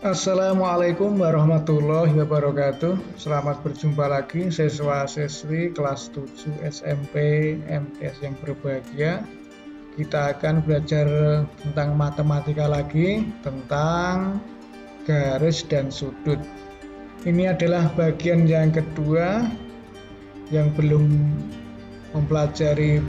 Assalamualaikum warahmatullahi wabarakatuh. Selamat berjumpa lagi siswa-siswi kelas 7 SMP MTS yang berbahagia. Kita akan belajar tentang matematika lagi, tentang garis dan sudut. Ini adalah bagian yang kedua yang belum mempelajari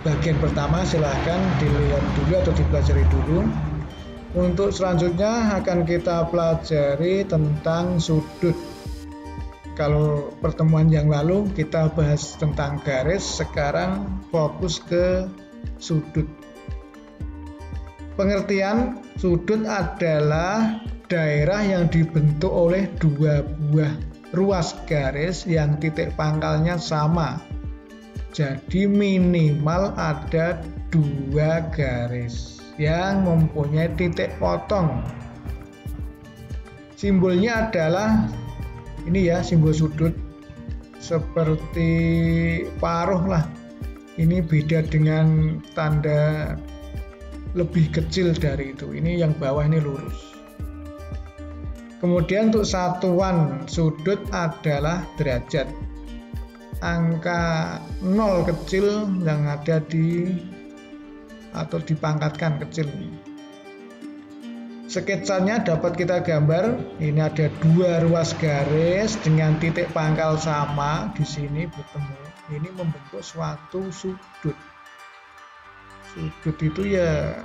bagian pertama, silahkan dilihat dulu atau dipelajari dulu. Untuk selanjutnya akan kita pelajari tentang sudut. Kalau pertemuan yang lalu kita bahas tentang garis, sekarang fokus ke sudut. Pengertian sudut adalah daerah yang dibentuk oleh dua buah ruas garis yang titik pangkalnya sama. Jadi minimal ada dua garis yang mempunyai titik potong. Simbolnya adalah ini ya, simbol sudut seperti paruh lah. Ini beda dengan tanda lebih kecil dari itu. Ini yang bawah ini lurus. Kemudian untuk satuan sudut adalah derajat. Angka 0 kecil yang ada di atau dipangkatkan kecil. Sketsanya dapat kita gambar. Ini ada dua ruas garis dengan titik pangkal sama di sini bertemu. Ini membentuk suatu sudut. Sudut itu ya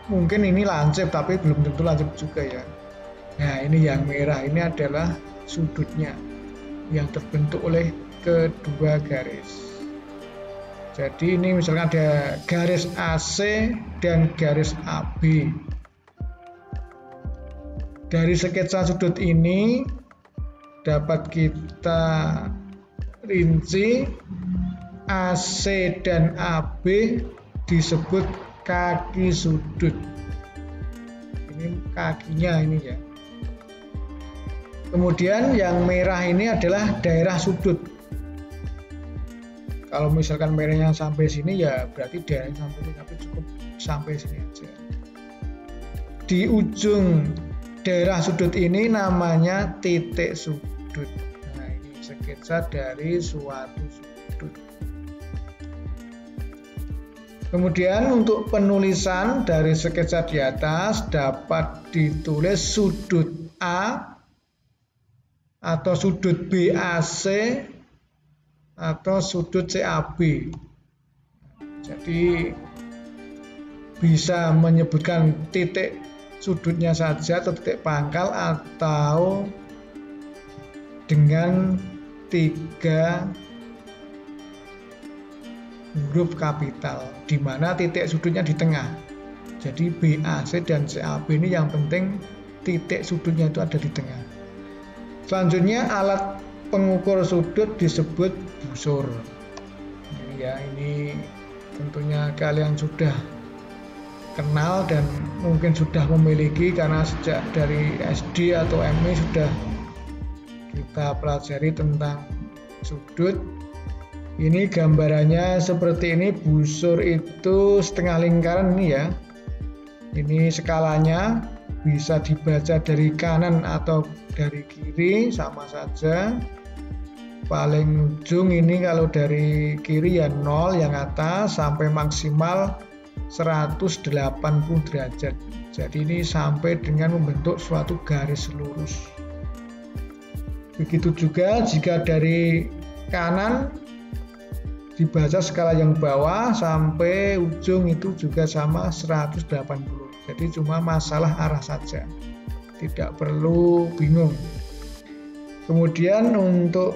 mungkin ini lancip tapi belum tentu lancip juga ya. Nah, ini yang merah ini adalah sudutnya yang terbentuk oleh kedua garis. Jadi ini misalkan ada garis AC dan garis AB. Dari sketsa sudut ini dapat kita rinci AC dan AB disebut kaki sudut. Ini kakinya ini ya. Kemudian yang merah ini adalah daerah sudut. Kalau misalkan merahnya sampai sini ya berarti daerahnya sampai sini, tapi cukup sampai sini aja. Di ujung daerah sudut ini namanya titik sudut. Nah, ini sketsa dari suatu sudut. Kemudian untuk penulisan dari sketsa di atas dapat ditulis sudut A atau sudut BAC atau sudut CAB. Jadi bisa menyebutkan titik sudutnya saja atau titik pangkal atau dengan 3 huruf kapital di mana titik sudutnya di tengah. Jadi BAC dan CAB ini yang penting titik sudutnya itu ada di tengah. Selanjutnya alat pengukur sudut disebut busur. Ini ya, ini tentunya kalian sudah kenal dan mungkin sudah memiliki karena sejak dari SD atau MI sudah kita pelajari tentang sudut. Ini gambarannya seperti ini. Busur itu setengah lingkaran ini ya. Ini skalanya bisa dibaca dari kanan atau dari kiri sama saja. Paling ujung ini kalau dari kiri ya 0 yang atas sampai maksimal 180 derajat. Jadi ini sampai dengan membentuk suatu garis lurus. Begitu juga jika dari kanan dibaca skala yang bawah sampai ujung itu juga sama 180. Jadi cuma masalah arah saja. Tidak perlu bingung. Kemudian untuk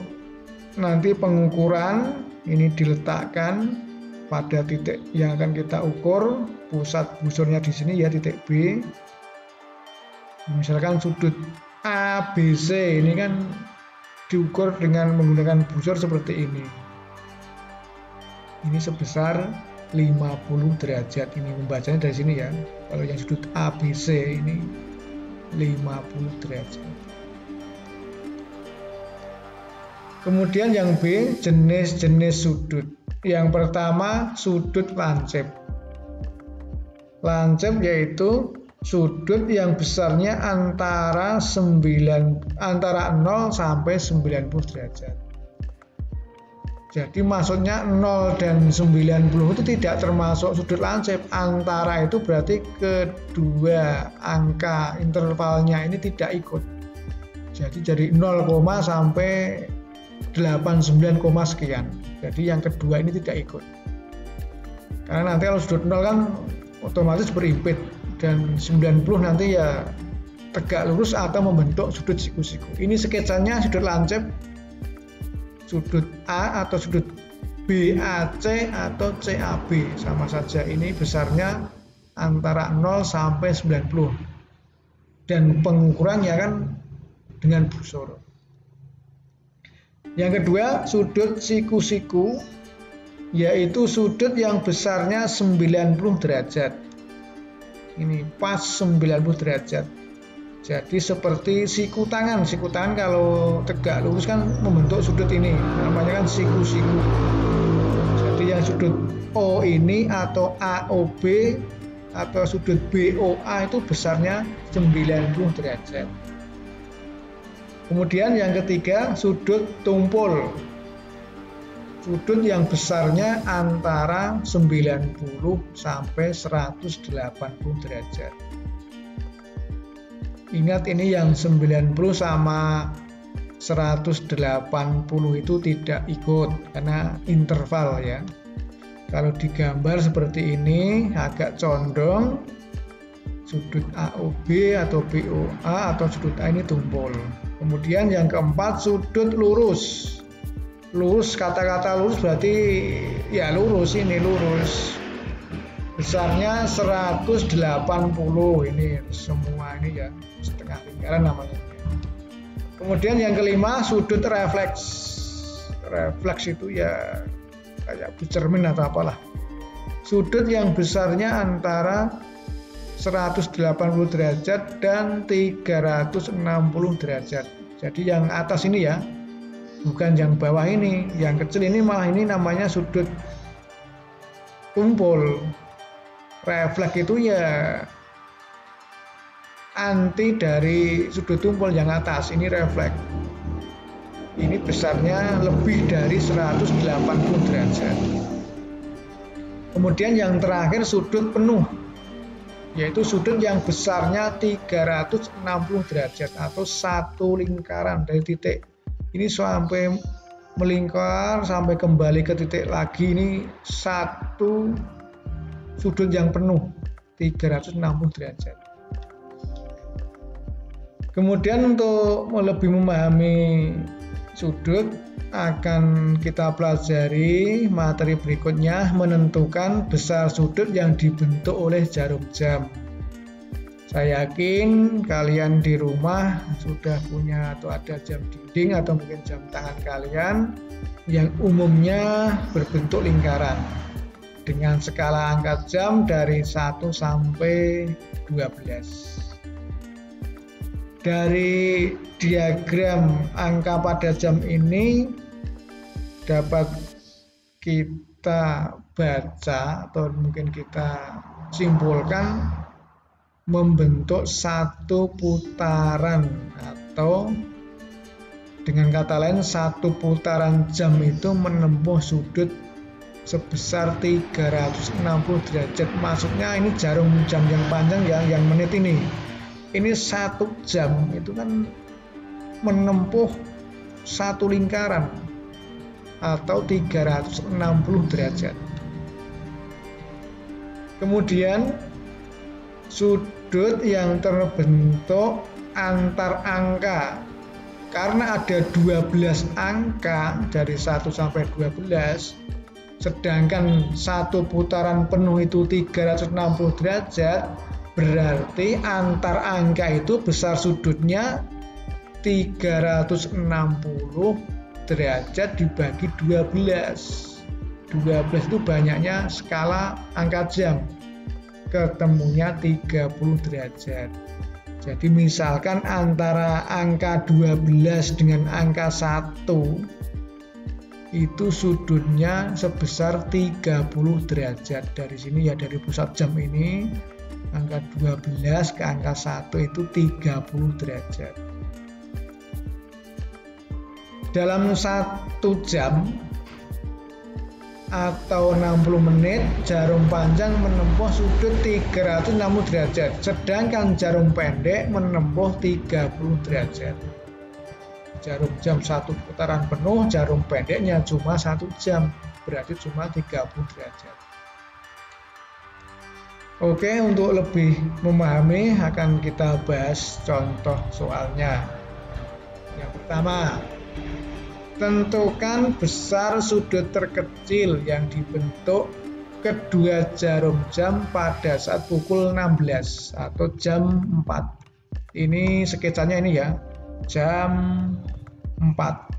nanti pengukuran ini diletakkan pada titik yang akan kita ukur. Pusat busurnya di sini ya, titik B. Misalkan sudut ABC ini kan diukur dengan menggunakan busur seperti ini. Ini sebesar 50 derajat. Ini membacanya dari sini ya. Kalau yang sudut ABC ini 50 derajat. Kemudian yang B, jenis-jenis sudut. Yang pertama, sudut lancip. Lancip yaitu sudut yang besarnya antara 0 sampai 90 derajat. Jadi maksudnya 0 dan 90 itu tidak termasuk sudut lancip. Antara itu berarti kedua angka intervalnya ini tidak ikut. Jadi dari 0, sampai 89, sekian. Jadi yang kedua ini tidak ikut. Karena nanti kalau sudut 0 kan otomatis berimpit, dan 90 nanti ya tegak lurus atau membentuk sudut siku-siku. Ini sketsanya sudut lancip, sudut A atau sudut BAC atau CAB, sama saja. Ini besarnya antara 0 sampai 90 dan pengukurannya kan dengan busur. Yang kedua, sudut siku-siku, yaitu sudut yang besarnya 90 derajat. Ini pas 90 derajat. Jadi seperti siku tangan. Siku tangan kalau tegak lurus kan membentuk sudut ini, namanya kan siku-siku. Jadi yang sudut O ini atau AOB atau sudut BOA itu besarnya 90 derajat. Kemudian yang ketiga, sudut tumpul. Sudut yang besarnya antara 90 sampai 180 derajat. Ingat, ini yang 90 sama 180 itu tidak ikut karena interval ya. Kalau digambar seperti ini agak condong, sudut AOB atau BOA atau sudut A ini tumpul. Kemudian yang keempat, sudut lurus. Lurus, kata-kata lurus berarti ya lurus, ini lurus. Besarnya 180, ini semua ini ya setengah lingkaran namanya. Kemudian yang kelima, sudut refleks. Refleks itu ya kayak cermin atau apalah. Sudut yang besarnya antara 180 derajat dan 360 derajat. Jadi yang atas ini ya, bukan yang bawah ini. Yang kecil ini malah ini namanya sudut tumpul. Refleks itu ya anti dari sudut tumpul yang atas. Ini refleks. Ini besarnya lebih dari 180 derajat. Kemudian yang terakhir, sudut penuh, yaitu sudut yang besarnya 360 derajat atau satu lingkaran dari titik ini sampai melingkar sampai kembali ke titik lagi. Ini satu sudut yang penuh 360 derajat. Kemudian untuk lebih memahami sudut akan kita pelajari materi berikutnya, menentukan besar sudut yang dibentuk oleh jarum jam. Saya yakin kalian di rumah sudah punya atau ada jam dinding atau mungkin jam tangan kalian yang umumnya berbentuk lingkaran dengan skala angka jam dari 1 sampai 12. Dari diagram angka pada jam ini dapat kita baca atau mungkin kita simpulkan membentuk satu putaran, atau dengan kata lain satu putaran jam itu menempuh sudut sebesar 360 derajat. Maksudnya ini jarum jam yang panjang yang menit ini. Ini 1 jam itu kan menempuh satu lingkaran atau 360 derajat. Kemudian sudut yang terbentuk antar angka, karena ada 12 angka dari 1 sampai 12, sedangkan satu putaran penuh itu 360 derajat, berarti antar angka itu besar sudutnya 360 derajat dibagi 12. 12 itu banyaknya skala angka jam, ketemunya 30 derajat. Jadi misalkan antara angka 12 dengan angka 1 itu sudutnya sebesar 30 derajat. Dari sini ya, dari pusat jam ini angka 12 ke angka 1 itu 30 derajat. Dalam 1 jam atau 60 menit, jarum panjang menempuh sudut 360 derajat, sedangkan jarum pendek menempuh 30 derajat. Jarum jam 1 putaran penuh, jarum pendeknya cuma 1 jam, berarti cuma 30 derajat. Oke, untuk lebih memahami akan kita bahas contoh soalnya. Yang pertama, tentukan besar sudut terkecil yang dibentuk kedua jarum jam pada saat pukul 16 atau jam 4. Ini sketsanya ini ya, jam 4.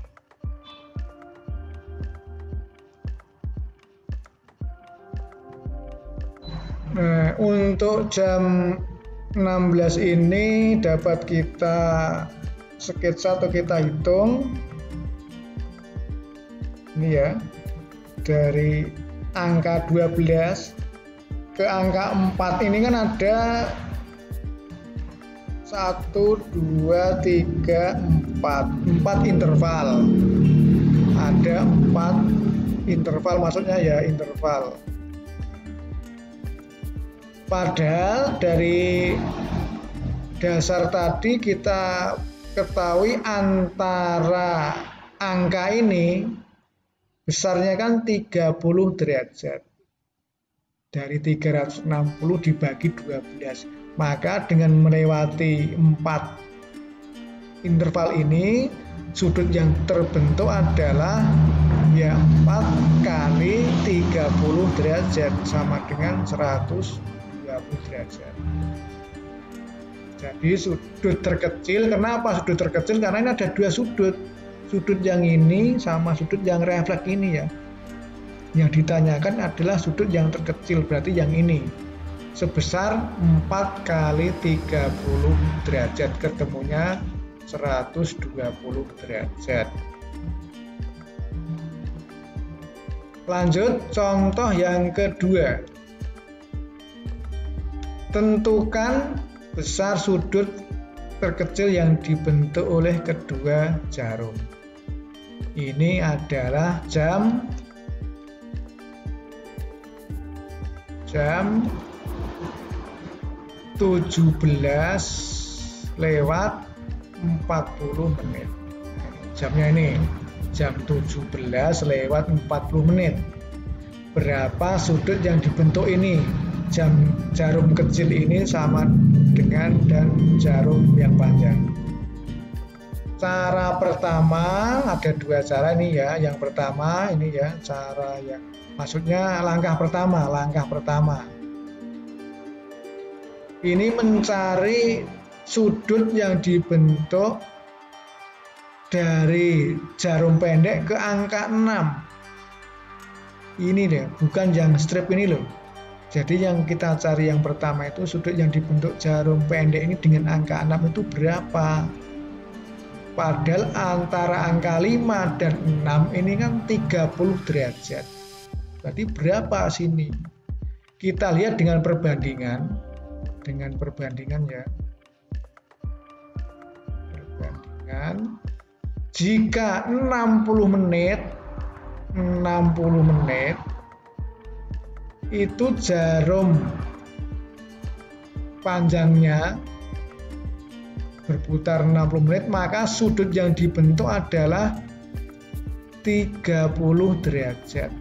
Nah, untuk jam 16 ini dapat kita sketsa atau kita hitung. Ini ya, dari angka 12 ke angka 4 ini kan ada 1, 2, 3, 4 interval. Ada 4 interval, maksudnya ya interval. Padahal dari dasar tadi kita ketahui antara angka ini besarnya kan 30 derajat. Dari 360 dibagi 12. Maka dengan melewati 4 interval ini, sudut yang terbentuk adalah ya 4 kali 30 derajat sama dengan 120 derajat. Jadi sudut terkecil, kenapa sudut terkecil? Karena ini ada 2 sudut. Sudut yang ini sama sudut yang refleks ini ya. Yang ditanyakan adalah sudut yang terkecil, berarti yang ini. Sebesar 4 kali 30 derajat, ketemunya 120 derajat. Lanjut, contoh yang kedua. Tentukan besar sudut terkecil yang dibentuk oleh kedua jarum. Ini adalah jam 17:40. Jamnya ini jam 17:40. Berapa sudut yang dibentuk ini? Jarum kecil ini sama dengan dan jarum yang panjang. Cara pertama, ada 2 cara nih ya. Yang pertama ini ya, cara yang maksudnya langkah pertama. Ini mencari sudut yang dibentuk dari jarum pendek ke angka 6. Ini deh, bukan yang strip ini loh. Jadi yang kita cari yang pertama itu sudut yang dibentuk jarum pendek ini dengan angka 6 itu berapa? Padahal antara angka 5 dan 6 ini kan 30 derajat. Berarti berapa sini? Kita lihat dengan perbandingan ya. Perbandingan. Jika 60 menit itu jarum panjangnya berputar 60 menit, maka sudut yang dibentuk adalah 30 derajat.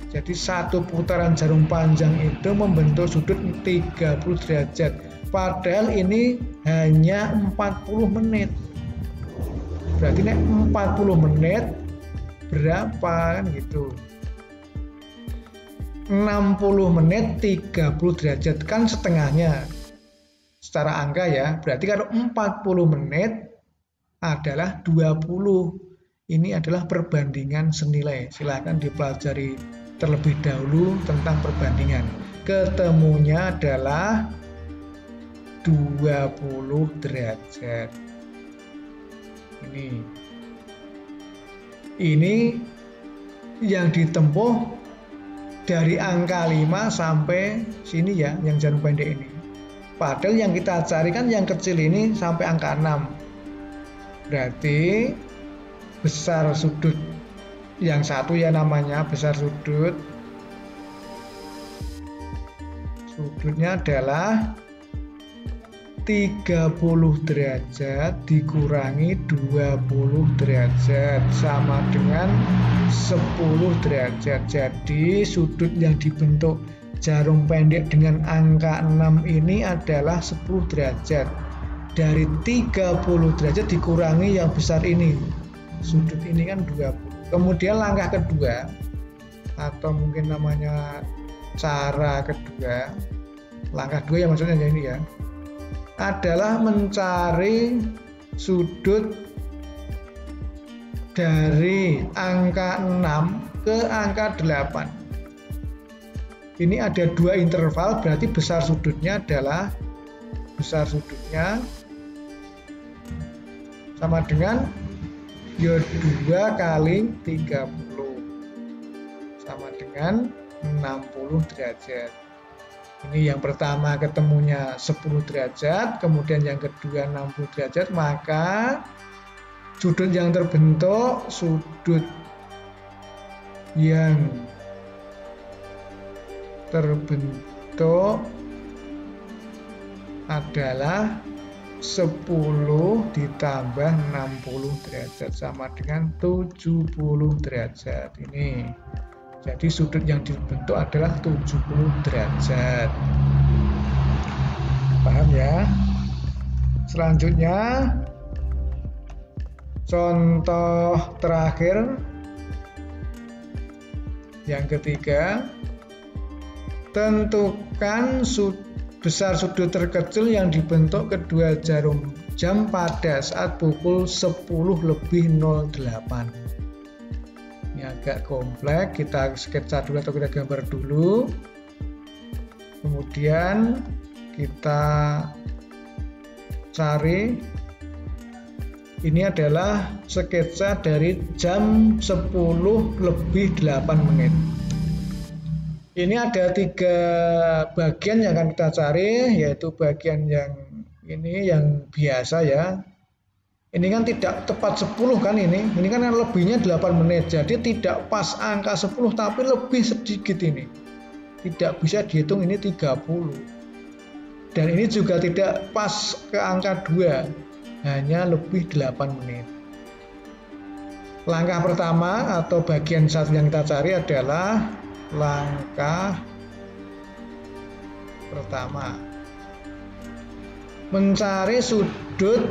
Jadi satu putaran jarum panjang itu membentuk sudut 30 derajat. Padahal ini hanya 40 menit. Berarti ini 40 menit berapa kan gitu. 60 menit 30 derajat kan setengahnya secara angka ya. Berarti kalau 40 menit adalah 20. Ini adalah perbandingan senilai. Silakan dipelajari terlebih dahulu tentang perbandingan. Ketemunya adalah 20 derajat. Ini yang ditempuh dari angka 5 sampai sini ya, yang jarum pendek ini. Padahal yang kita cari kan yang kecil ini sampai angka 6. Berarti besar sudut yang satu ya namanya besar sudut. Sudutnya adalah 30 derajat dikurangi 20 derajat sama dengan 10 derajat. Jadi sudut yang dibentuk jarum pendek dengan angka 6 ini adalah 10 derajat. Dari 30 derajat dikurangi yang besar ini. Sudut ini kan 20. Kemudian langkah kedua, atau mungkin namanya cara kedua, langkah kedua ya maksudnya ini ya, adalah mencari sudut dari angka 6 ke angka 8. Ini ada 2 interval, berarti besar sudutnya adalah sama dengan 2 kali 30 sama dengan 60 derajat. Ini yang pertama ketemunya 10 derajat, kemudian yang kedua 60 derajat, maka sudut yang terbentuk adalah 10 ditambah 60 derajat sama dengan 70 derajat. Ini. Jadi sudut yang dibentuk adalah 70 derajat. Paham ya? Selanjutnya contoh terakhir yang ketiga, tentukan besar sudut terkecil yang dibentuk kedua jarum jam pada saat pukul 10:08. Ini agak kompleks, kita sketsa dulu atau kita gambar dulu. Kemudian kita cari. Ini adalah sketsa dari jam 10:08. Ini ada 3 bagian yang akan kita cari, yaitu bagian yang ini yang biasa ya. Ini kan tidak tepat 10 kan ini kan lebihnya 8 menit. Jadi tidak pas angka 10 tapi lebih sedikit ini. Tidak bisa dihitung ini 30. Dan ini juga tidak pas ke angka 2. Hanya lebih 8 menit. Langkah pertama atau bagian satu yang kita cari adalah langkah pertama. Mencari sudut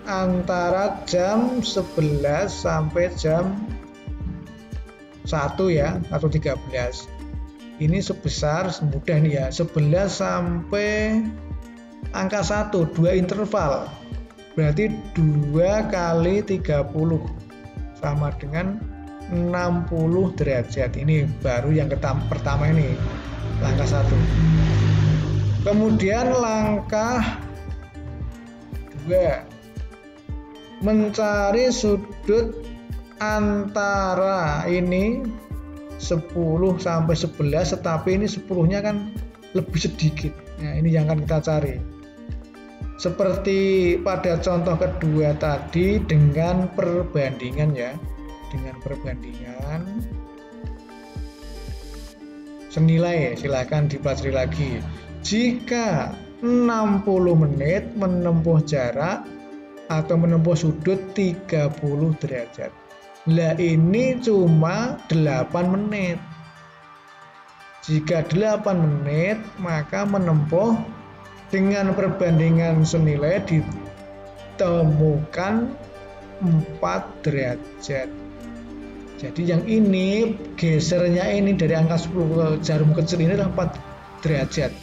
antara jam 11 sampai jam 1 ya, atau 13. Ini sebesar, mudah nih ya, 11 sampai angka 1, 2 interval. Berarti 2 kali 30 sama dengan 60 derajat. Ini baru yang pertama ini, langkah 1. Kemudian langkah 2, mencari sudut antara ini 10 sampai 11, tetapi ini 10-nya kan lebih sedikit. Nah, ini yang akan kita cari. Seperti pada contoh kedua tadi dengan perbandingan ya. Dengan perbandingan senilai, silakan dipelajari lagi. Jika 60 menit menempuh jarak atau menempuh sudut 30 derajat. Lah ini cuma 8 menit. Jika 8 menit maka menempuh dengan perbandingan senilai ditemukan 4 derajat. Jadi yang ini gesernya ini dari angka 10 ke jarum kecil ini adalah 4 derajat.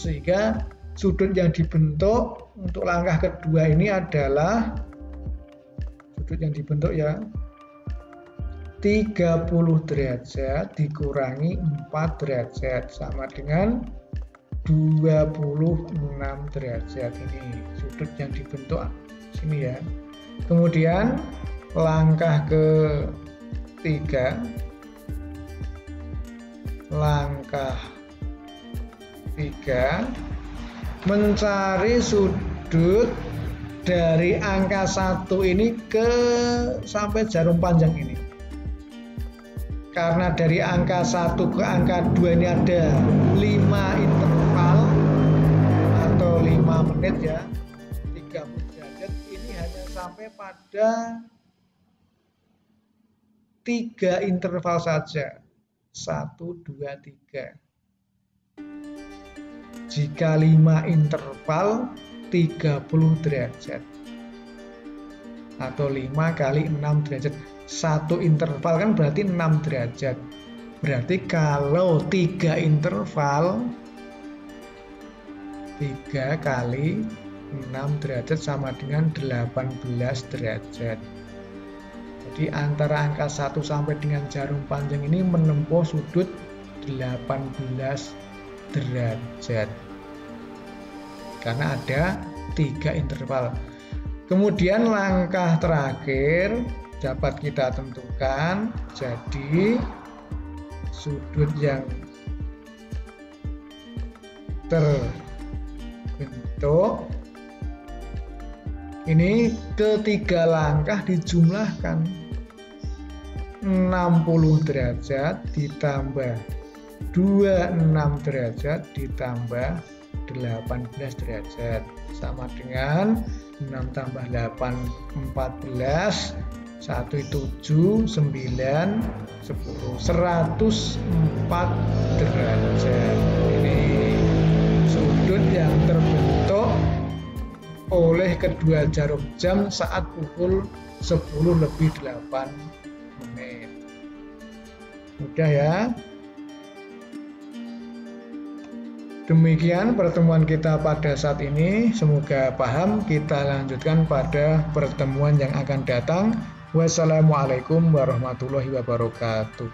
Sehingga sudut yang dibentuk untuk langkah kedua ini adalah sudut yang dibentuk ya 30 derajat dikurangi 4 derajat sama dengan 26 derajat. Ini sudut yang dibentuk sini ya. Kemudian langkah ketiga, langkah 3, mencari sudut dari angka 1 ini sampai jarum panjang ini. Karena dari angka 1 ke angka 2 ini ada 5 interval atau 5 menit ya, 30 derajat, ini hanya sampai pada 3 interval saja. 1, 2, 3. Jika 5 interval 30 derajat atau 5 kali 6 derajat. 1 interval kan berarti 6 derajat. Berarti kalau 3 interval 3 kali 6 derajat sama dengan 18 derajat. Jadi antara angka 1 sampai dengan jarum panjang ini menempuh sudut 18 derajat. Karena ada 3 interval. Kemudian langkah terakhir dapat kita tentukan. Jadi sudut yang terbentuk ini ketiga langkah dijumlahkan. 60 derajat ditambah 26 derajat ditambah 18 derajat sama dengan 6 tambah 8 14, 1 itu 7, 9, 10, 104 derajat. Ini sudut yang terbentuk oleh kedua jarum jam saat pukul 10:08. Mudah ya. Demikian pertemuan kita pada saat ini. Semoga paham. Kita lanjutkan pada pertemuan yang akan datang. Wassalamualaikum warahmatullahi wabarakatuh.